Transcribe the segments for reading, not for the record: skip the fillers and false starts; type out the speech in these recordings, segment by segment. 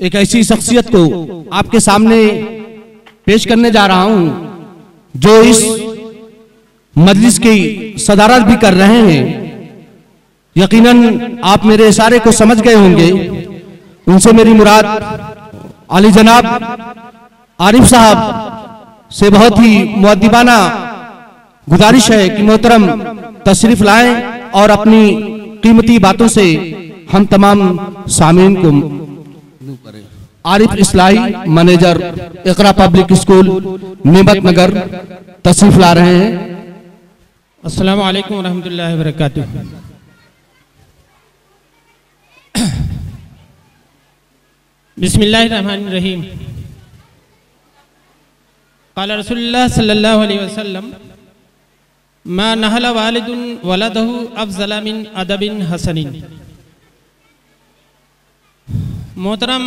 एक ऐसी शख्सियत को आपके सामने पेश करने जा रहा हूं जो इस मजलिस की सदारत भी कर रहे हैं। यकीनन आप मेरे इशारे को समझ गए होंगे। उनसे मेरी मुराद आली जनाब आरिफ साहब से बहुत ही मुअद्दिबाना गुजारिश है कि मोहतरम तशरीफ लाएं और अपनी कीमती बातों से हम तमाम सामीन को आरिफ इस्लाही मैनेजर इकरा पब्लिक स्कूल नीमत नगर तशरीफ ला रहे हैं। अस्सलामु अलैकुम रहमतुल्लाहि व बरकातुहू। बिस्मिल्लाहिर्रहमानिर्रहीम। क़ाला रसूलुल्लाह सल्लल्लाहु अलैहि वसल्लम मा नहला वालिदुन वलदहु अफ़ज़ला मिन अदबिन हसनिन। मोहतरम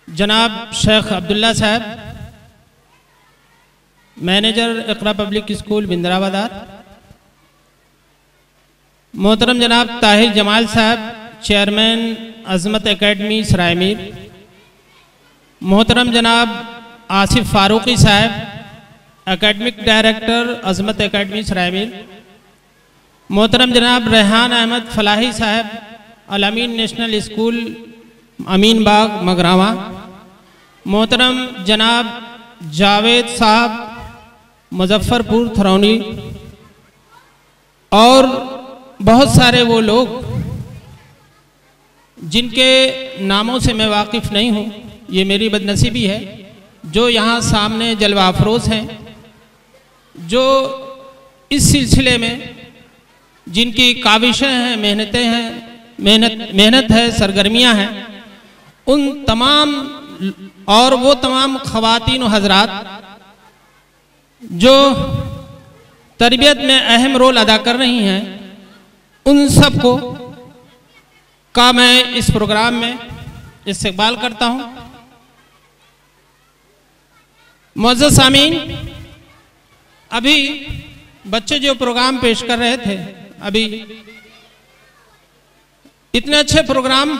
जनाब शेख अब्दुल्ला साहब, मैनेजर इकरा पब्लिक स्कूल बिंद्राबादार, मोहतरम जनाब ताहिर जमाल साहब, चेयरमैन अजमत एकेडमी सरायमीर, मोहतरम जनाब आसिफ फारूकी साहब, एकेडमिक डायरेक्टर अजमत एकेडमी सरायमीर, मोहतरम जनाब रेहान अहमद फलाही साहब, अल-अमीन नेशनल स्कूल अमीन बाग मगरावा, मोहतरम जनाब जावेद साहब मुजफ्फरपुर थरौनी, और बहुत सारे वो लोग जिनके नामों से मैं वाकिफ़ नहीं हूँ। ये मेरी बदनसीबी है जो यहाँ सामने जलवा अफरोज़ हैं, जो इस सिलसिले में जिनकी काविशें हैं, मेहनतें हैं, मेहनत है, सरगर्मियाँ हैं, उन तमाम और वो तमाम ख़वातीन और हज़रात जो तरबियत में अहम रोल अदा कर रही हैं, उन सब को का मैं इस प्रोग्राम में इस्तकबाल करता हूँ। मुअज़्ज़ज़ सामीन, अभी बच्चे जो प्रोग्राम पेश कर रहे थे, अभी इतने अच्छे प्रोग्राम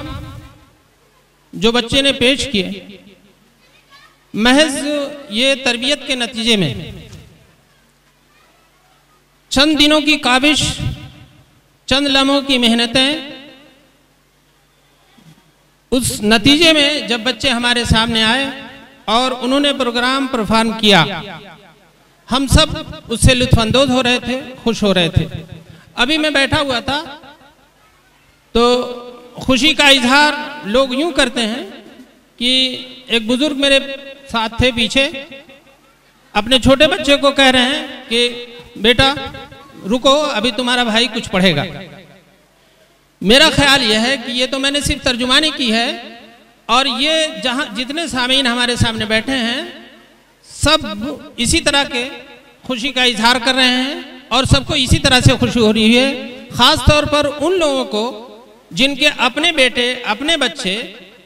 जो बच्चे ने पेश किए, महज ये तरबियत के नतीजे में चंद दिनों की काविश, चंद लम्हों की मेहनतें, उस नतीजे में जब बच्चे हमारे सामने आए और उन्होंने प्रोग्राम परफॉर्म किया, हम सब उससे लुत्फानंदोज़ हो रहे थे, खुश हो रहे थे। अभी मैं बैठा हुआ था तो खुशी का इजहार लोग यूं करते हैं कि एक बुजुर्ग मेरे साथ थे पीछे, अपने छोटे बच्चे को कह रहे हैं कि बेटा रुको, अभी तुम्हारा भाई कुछ पढ़ेगा। मेरा ख्याल यह है कि ये तो मैंने सिर्फ तर्जुमानी की है, और ये जहाँ जितने सामीन हमारे सामने बैठे हैं सब इसी तरह के खुशी का इजहार कर रहे हैं और सबको इसी तरह से खुशी हो रही है। ख़ास तौर पर उन लोगों को जिनके अपने बेटे, अपने बच्चे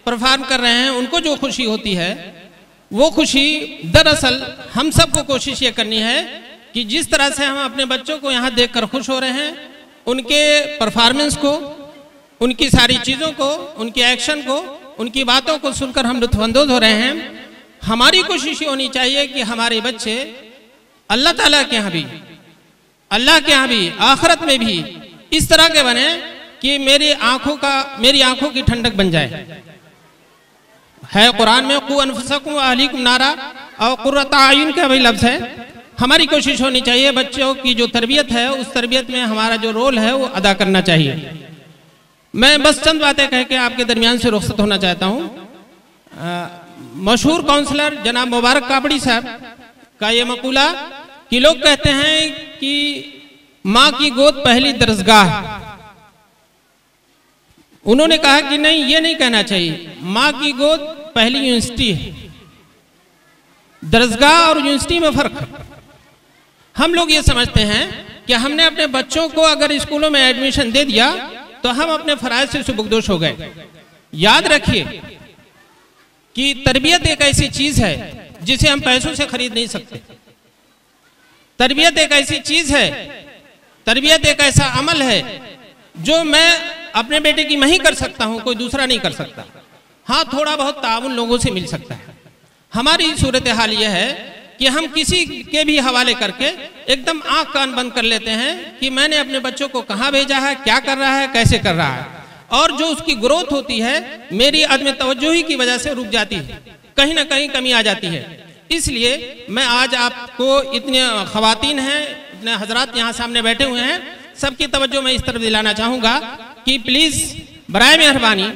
परफॉर्म कर रहे हैं, उनको जो खुशी होती है वो खुशी दरअसल हम सबको कोशिश ये करनी है कि जिस तरह से हम अपने बच्चों को यहाँ देखकर खुश हो रहे हैं, उनके परफॉर्मेंस को, उनकी सारी चीज़ों को, उनके एक्शन को, उनकी बातों को सुनकर हम लुत्फ़अंदोज़ हो रहे हैं। हमारी कोशिश ये होनी चाहिए कि हमारे बच्चे अल्लाह ताला के यहाँ भी, अल्लाह के यहाँ भी, आखिरत में भी इस तरह के बने कि मेरी आंखों की ठंडक बन जाए। है कुरान में क़ू अनफुसकुम व अहलीकुम नारा, और क़ुर्रत आयुन का भी लफ्ज़ है। हमारी कोशिश होनी चाहिए बच्चों की जो तरबियत है, उस तरबियत में हमारा जो रोल है वो अदा करना चाहिए। मैं बस चंद बातें कह के आपके दरमियान से रुखसत होना चाहता हूँ। मशहूर काउंसलर जनाब मुबारक कापड़ी साहब का ये मकूला कि लोग कहते हैं कि माँ की गोद पहली दरसगाह। उन्होंने कहा कि नहीं, ये नहीं कहना चाहिए, माँ की गोद पहली यूनिवर्सिटी है। दरसगाह और यूनिवर्सिटी में फर्क है। हम लोग ये समझते हैं कि हमने अपने बच्चों को अगर स्कूलों में एडमिशन दे दिया तो हम अपने फराइज से सुबुकदोश हो गए। याद रखिए कि तरबियत एक ऐसी चीज है जिसे हम पैसों से खरीद नहीं सकते। तरबियत एक ऐसी चीज है, तरबियत एक ऐसा अमल है जो मैं अपने बेटे की मैं ही कर सकता हूं, कोई दूसरा नहीं कर सकता। हाँ थोड़ा बहुत ताउन लोगों से मिल सकता है। हमारी सूरत हाल यह है कि हम किसी के भी हवाले करके एकदम आंख कान बंद कर लेते हैं कि मैंने अपने बच्चों को कहाँ भेजा है, क्या कर रहा है, कैसे कर रहा है, और जो उसकी ग्रोथ होती है मेरी अदम तवज्जोही की वजह से रुक जाती है, कहीं ना कहीं कमी आ जाती है। इसलिए मैं आज आपको, इतने खवातीन हैं, इतने हजरात यहाँ सामने बैठे हुए हैं, सबकी तवज्जो मैं इस तरफ दिलाना चाहूँगा कि प्लीज़ बराए मेहरबानी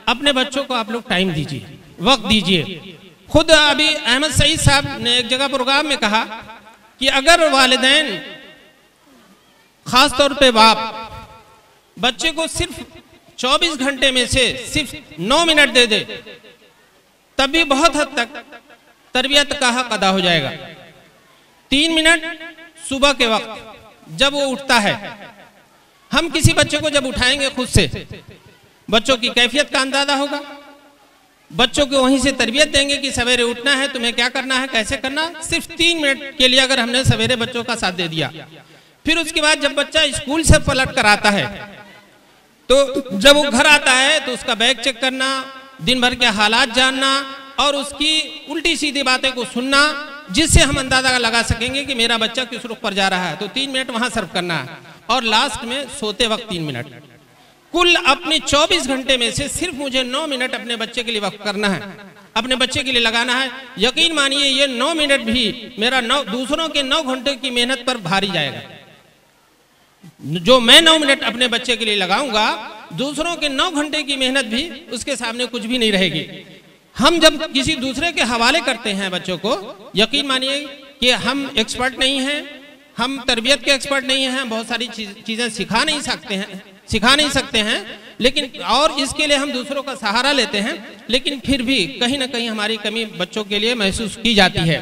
अपने बच्चों को आप लोग टाइम दीजिए, वक्त दीजिए। खुद अभी अहमद सईद साहब ने एक जगह प्रोग्राम में कहा कि अगर वालिदैन, खास तौर पे बाप, बच्चे को सिर्फ 24 घंटे में से सिर्फ 9 मिनट दे दे, तब भी बहुत हद तक तरबियत का हक अदा हो जाएगा। 3 मिनट सुबह के वक्त जब वो उठता है, हम किसी बच्चे को जब उठाएंगे खुद से, बच्चों की कैफियत का अंदाजा होगा, बच्चों को वहीं से तरबियत देंगे कि सवेरे उठना है, तुम्हें क्या करना है, कैसे करना। सिर्फ 3 मिनट के लिए अगर हमने सवेरे बच्चों का साथ दे दिया, फिर उसके बाद जब बच्चा स्कूल से पलट कर आता है, तो जब वो घर आता है तो उसका बैग चेक करना, दिन भर के हालात जानना और उसकी उल्टी सीधी बातें को सुनना, जिससे हम अंदाजा लगा सकेंगे कि मेरा बच्चा किस रुख पर जा रहा है। तो 3 मिनट वहां सर्व करना है, और लास्ट में सोते वक्त 3 मिनट। कुल अपने 24 घंटे में से सिर्फ मुझे 9 मिनट अपने बच्चे के लिए वक्त करना है, अपने बच्चे के लिए लगाना है। यकीन मानिए ये 9 मिनट भी मेरा दूसरों के 9 घंटे की मेहनत पर भारी जाएगा। जो मैं 9 मिनट अपने बच्चे के लिए लगाऊंगा, दूसरों के 9 घंटे की मेहनत भी उसके सामने कुछ भी नहीं रहेगी। हम जब किसी दूसरे के हवाले करते हैं बच्चों को, यकीन मानिए कि हम एक्सपर्ट नहीं हैं, हम तरबियत के एक्सपर्ट नहीं हैं, बहुत सारी चीज़ें सिखा नहीं सकते हैं, लेकिन और इसके लिए हम दूसरों का सहारा लेते हैं, लेकिन फिर भी कहीं ना कहीं हमारी कमी बच्चों के लिए महसूस की जाती है।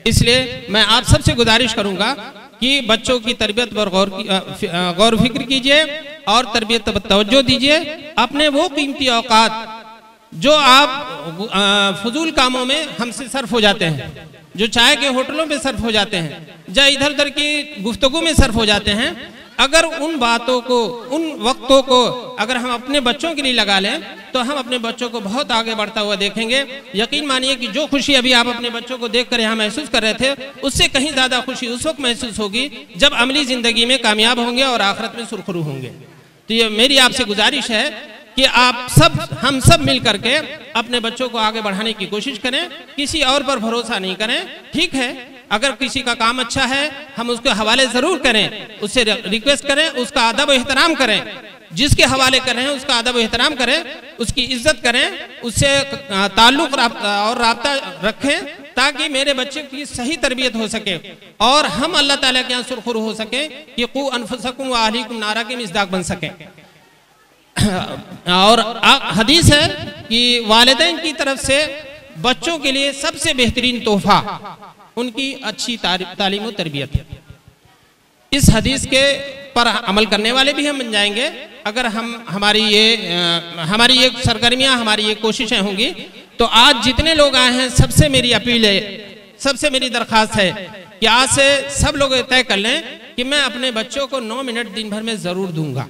इसलिए मैं आप सबसे गुजारिश करूंगा कि बच्चों की तरबियत पर गौर फिक्र कीजिए और तरबियत पर तवज्जो दीजिए। अपने वो कीमती औकात जो आप फजूल कामों में हमसे सर्फ हो जाते हैं, जो चाय के होटलों में सर्फ हो जाते हैं, या इधर उधर की गुफ्तगू में सर्फ हो जाते हैं, अगर उन बातों को, उन वक्तों को अगर हम अपने बच्चों के लिए लगा लें तो हम अपने बच्चों को बहुत आगे बढ़ता हुआ देखेंगे। यकीन मानिए कि जो खुशी अभी आप अपने बच्चों को देखकर यहाँ महसूस कर रहे थे, उससे कहीं ज़्यादा खुशी उस वक्त महसूस होगी जब अमली ज़िंदगी में कामयाब होंगे और आखिरत में सुरखरू होंगे। तो ये मेरी आपसे गुजारिश है कि आप सब, हम सब मिल करके अपने बच्चों को आगे बढ़ाने की कोशिश करें, किसी और पर भरोसा नहीं करें। ठीक है, अगर किसी का काम अच्छा है हम उसके हवाले ज़रूर करें, उससे रिक्वेस्ट करें, उसका अदब और एहतराम करें, जिसके हवाले करें उसका अदब और एहतराम करें, उसकी इज्जत करें, उससे ताल्लुक़ और राब्ता रखें, ताकि मेरे बच्चे की सही तरबियत हो सके और हम अल्लाह ताला के यहाँ सुरखुर हो सके कि क़ू अनफुसकुम व अहलीकुम नारा के मिज़दाक़ बन सकें। और हदीस है कि वालिदैन की तरफ से बच्चों के लिए सबसे बेहतरीन तोहफा उनकी अच्छी तालीम और तरबियत है। इस हदीस के पर अमल करने वाले भी हम बन जाएंगे अगर हमारी ये सरगर्मियां, हमारी ये कोशिशें होंगी। तो आज जितने लोग आए हैं, सबसे मेरी अपील है, सबसे मेरी दरख्वास्त है कि आज से सब लोग तय कर लें कि मैं अपने बच्चों को 9 मिनट दिन भर में ज़रूर दूंगा।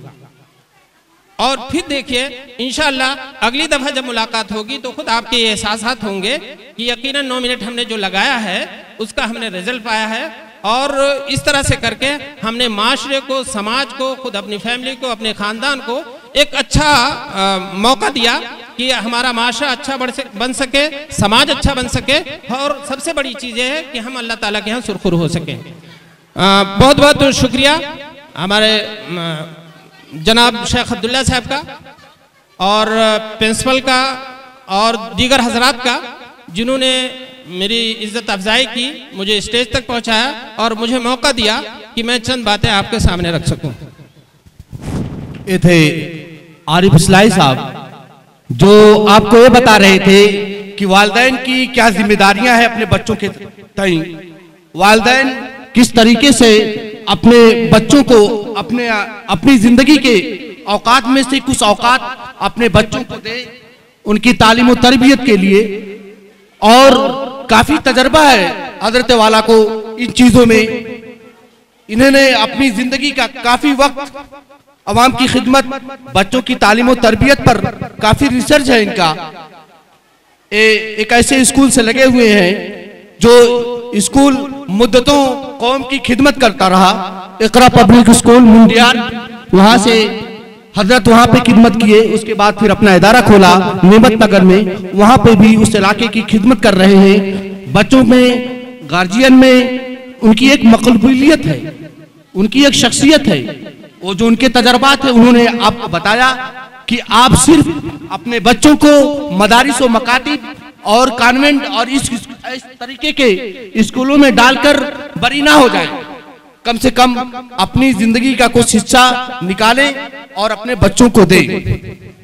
और फिर देखिए इंशाअल्लाह अगली दफ़ा जब मुलाकात होगी तो खुद आपके ये एहसासात होंगे कि यकीनन 9 मिनट हमने जो लगाया है उसका हमने रिजल्ट पाया है। और इस तरह से करके हमने माशरे को, समाज को, खुद अपनी फैमिली को, अपने ख़ानदान को एक अच्छा मौका दिया कि हमारा माशरा अच्छा बन सके, समाज अच्छा बन सके, और सबसे बड़ी चीज़ ये है कि हम अल्लाह ताला के यहाँ सुरखुर हो सकें। बहुत बहुत शुक्रिया हमारे जनाब शेख अब्दुल्ला साहब का और प्रिंसिपल का और दीगर हजरात का, जिन्होंने मेरी इज्जत अफजाई की, मुझे स्टेज तक पहुंचाया और मुझे मौका दिया कि मैं चंद बातें आपके सामने रख सकूं। ये थे आरिफ इस्लाही साहब, जो आपको ये बता रहे थे कि वालिदैन की क्या जिम्मेदारियां हैं अपने बच्चों के तई, वालिदैन किस तरीके से अपने बच्चों को अपनी जिंदगी के औकात में से कुछ औकात अपने बच्चों को दे, उनकी तालीम और तरबियत के लिए। और काफी तजर्बा है हजरत वाला को इन चीजों में, इन्होंने अपनी जिंदगी का काफी वक्त अवाम की खिदमत, बच्चों की तालीम और तरबियत पर काफी रिसर्च है इनका। एक ऐसे स्कूल से लगे हुए हैं जो स्कूल मुद्दतों कौम की खिदमत करता रहा। इकरा पब्लिक स्कूल मुंडियार, वहां से हजरत वहां पे खिदमत किए, उसके बाद फिर अपना इदारा खोला नेमत नगर में, वहां पे भी उस इलाके की खिदमत कर रहे हैं। बच्चों में, गार्जियन में उनकी एक मकबूलियत है, उनकी एक शख्सियत है। वो जो उनके तजर्बात है, उन्होंने आपको बताया कि आप सिर्फ अपने बच्चों को मदारिस व मकातिब और कॉन्वेंट और इस तरीके के स्कूलों में डालकर बरी ना हो जाए, कम से कम अपनी जिंदगी का कुछ हिस्सा निकालें और अपने बच्चों को दें।